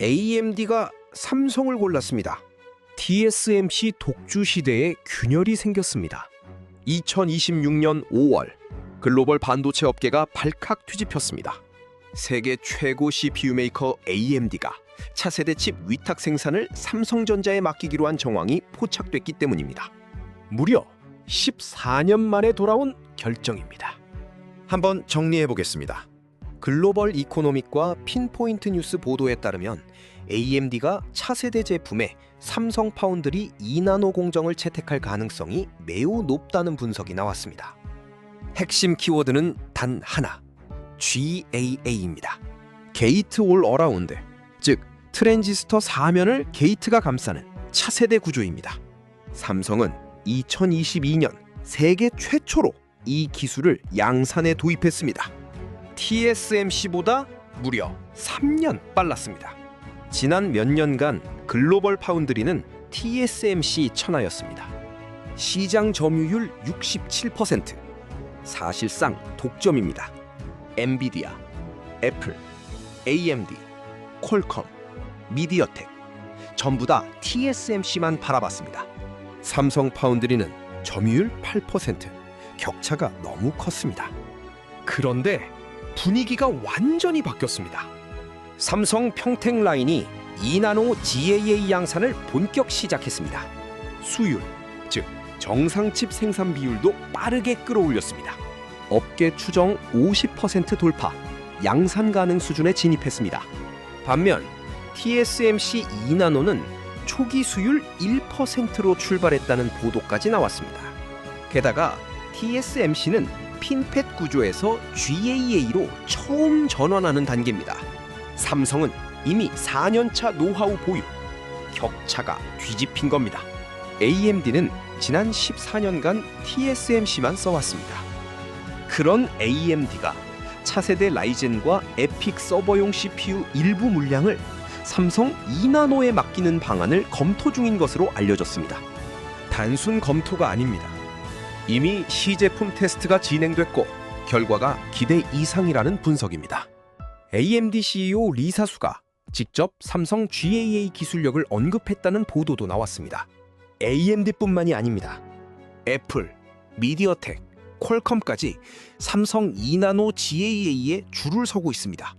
AMD가 삼성을 골랐습니다. TSMC 독주 시대에 균열이 생겼습니다. 2026년 5월 글로벌 반도체 업계가 발칵 뒤집혔습니다. 세계 최고 CPU 메이커 AMD가 차세대 칩 위탁 생산을 삼성전자에 맡기기로 한 정황이 포착됐기 때문입니다. 무려 14년 만에 돌아온 결정입니다. 한번 정리해 보겠습니다. 글로벌 이코노믹과 핀포인트 뉴스 보도에 따르면 AMD가 차세대 제품에 삼성 파운드리 2나노 공정을 채택할 가능성이 매우 높다는 분석이 나왔습니다. 핵심 키워드는 단 하나, GAA입니다. 게이트 올 어라운드, 즉 트랜지스터 사면을 게이트가 감싸는 차세대 구조입니다. 삼성은 2022년 세계 최초로 이 기술을 양산에 도입했습니다. TSMC보다 무려 3년 빨랐습니다. 지난 몇 년간 글로벌 파운드리는 TSMC 천하였습니다. 시장 점유율 67%, 사실상 독점입니다. 엔비디아, 애플, AMD, 퀄컴, 미디어텍 전부 다 TSMC만 바라봤습니다. 삼성 파운드리는 점유율 8%, 격차가 너무 컸습니다. 그런데 분위기가 완전히 바뀌었습니다. 삼성 평택 라인이 2나노 GAA 양산을 본격 시작했습니다. 수율, 즉 정상 칩 생산 비율도 빠르게 끌어올렸습니다. 업계 추정 50% 돌파, 양산 가능 수준에 진입했습니다. 반면 TSMC 2나노는 초기 수율 1%로 출발했다는 보도까지 나왔습니다. 게다가 TSMC는 핀팻 구조에서 GAA로 처음 전환하는 단계입니다. 삼성은 이미 4년차 노하우 보유, 격차가 뒤집힌 겁니다. AMD는 지난 14년간 TSMC만 써왔습니다. 그런 AMD가 차세대 라이젠과 에픽 서버용 CPU 일부 물량을 삼성 2나노에 맡기는 방안을 검토 중인 것으로 알려졌습니다. 단순 검토가 아닙니다. 이미 시제품 테스트가 진행됐고 결과가 기대 이상이라는 분석입니다. AMD CEO 리사수가 직접 삼성 GAA 기술력을 언급했다는 보도도 나왔습니다. AMD뿐만이 아닙니다. 애플, 미디어텍, 퀄컴까지 삼성 2나노 GAA에 줄을 서고 있습니다.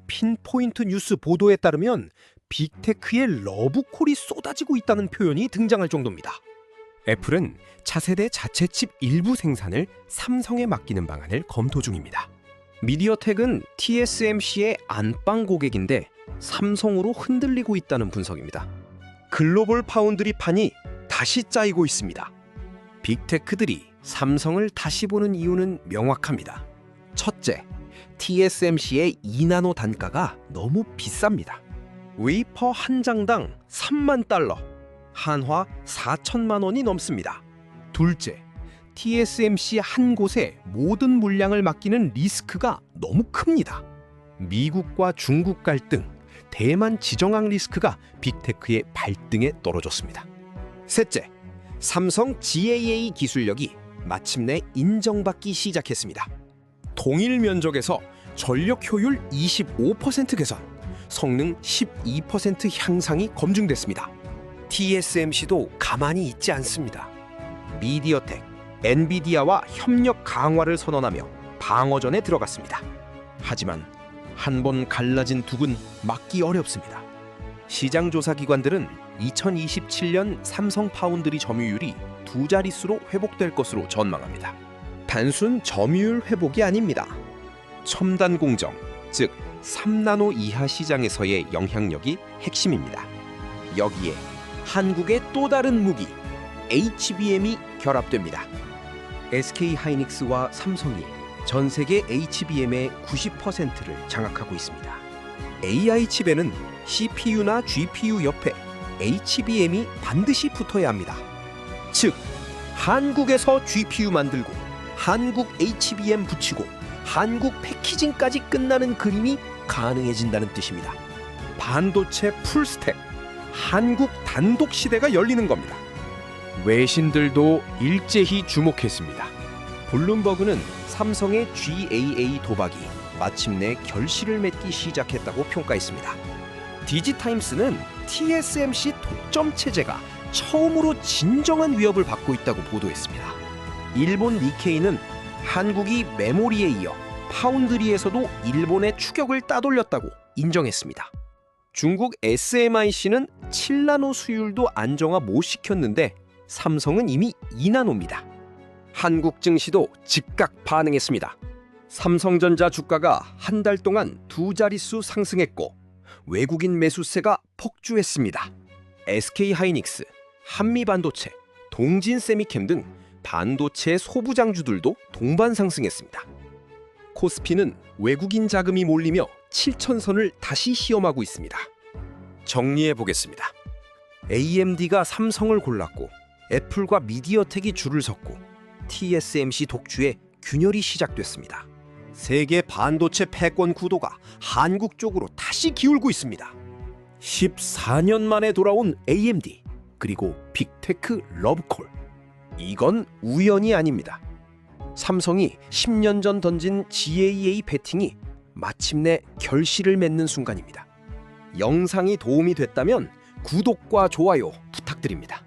핀포인트 뉴스 보도에 따르면 빅테크의 러브콜이 쏟아지고 있다는 표현이 등장할 정도입니다. 애플은 차세대 자체 칩 일부 생산을 삼성에 맡기는 방안을 검토 중입니다. 미디어텍은 TSMC의 안방 고객인데 삼성으로 흔들리고 있다는 분석입니다. 글로벌 파운드리 판이 다시 짜이고 있습니다. 빅테크들이 삼성을 다시 보는 이유는 명확합니다. 첫째, TSMC의 2나노 단가가 너무 비쌉니다. 웨이퍼 한 장당 3만 달러, 한화 4천만 원이 넘습니다. 둘째, TSMC 한 곳에 모든 물량을 맡기는 리스크가 너무 큽니다. 미국과 중국 갈등, 대만 지정학 리스크가 빅테크의 발등에 떨어졌습니다. 셋째, 삼성 GAA 기술력이 마침내 인정받기 시작했습니다. 동일 면적에서 전력 효율 25% 개선, 성능 12% 향상이 검증됐습니다. TSMC도 가만히 있지 않습니다. 미디어텍, 엔비디아와 협력 강화를 선언하며 방어전에 들어갔습니다. 하지만 한 번 갈라진 둑은 막기 어렵습니다. 시장 조사 기관들은 2027년 삼성 파운드리 점유율이 2자릿수로 회복될 것으로 전망합니다. 단순 점유율 회복이 아닙니다. 첨단 공정, 즉 3나노 이하 시장에서의 영향력이 핵심입니다. 여기에 한국의 또 다른 무기, HBM이 결합됩니다. SK하이닉스와 삼성이 전 세계 HBM의 90%를 장악하고 있습니다. AI 칩에는 CPU나 GPU 옆에 HBM이 반드시 붙어야 합니다. 즉, 한국에서 GPU 만들고 한국 HBM 붙이고 한국 패키징까지 끝나는 그림이 가능해진다는 뜻입니다. 반도체 풀스택, 한국 단독 시대가 열리는 겁니다. 외신들도 일제히 주목했습니다. 블룸버그는 삼성의 GAA 도박이 마침내 결실을 맺기 시작했다고 평가했습니다. 디지타임스는 TSMC 독점 체제가 처음으로 진정한 위협을 받고 있다고 보도했습니다. 일본 니케이는 한국이 메모리에 이어 파운드리에서도 일본의 추격을 따돌렸다고 인정했습니다. 중국 SMIC는 7나노 수율도 안정화 못 시켰는데 삼성은 이미 2나노입니다. 한국 증시도 즉각 반응했습니다. 삼성전자 주가가 한 달 동안 두 자릿수 상승했고 외국인 매수세가 폭주했습니다. SK하이닉스, 한미반도체, 동진세미캠 등 반도체 소부장주들도 동반 상승했습니다. 코스피는 외국인 자금이 몰리며 7,000선을 다시 시험하고 있습니다. 정리해 보겠습니다. AMD가 삼성을 골랐고 애플과 미디어텍이 줄을 섰고 TSMC 독주의 균열이 시작됐습니다. 세계 반도체 패권 구도가 한국 쪽으로 다시 기울고 있습니다. 14년 만에 돌아온 AMD 그리고 빅테크 러브콜. 이건 우연이 아닙니다. 삼성이 10년 전 던진 GAA 배팅이 마침내 결실을 맺는 순간입니다. 영상이 도움이 됐다면 구독과 좋아요 부탁드립니다.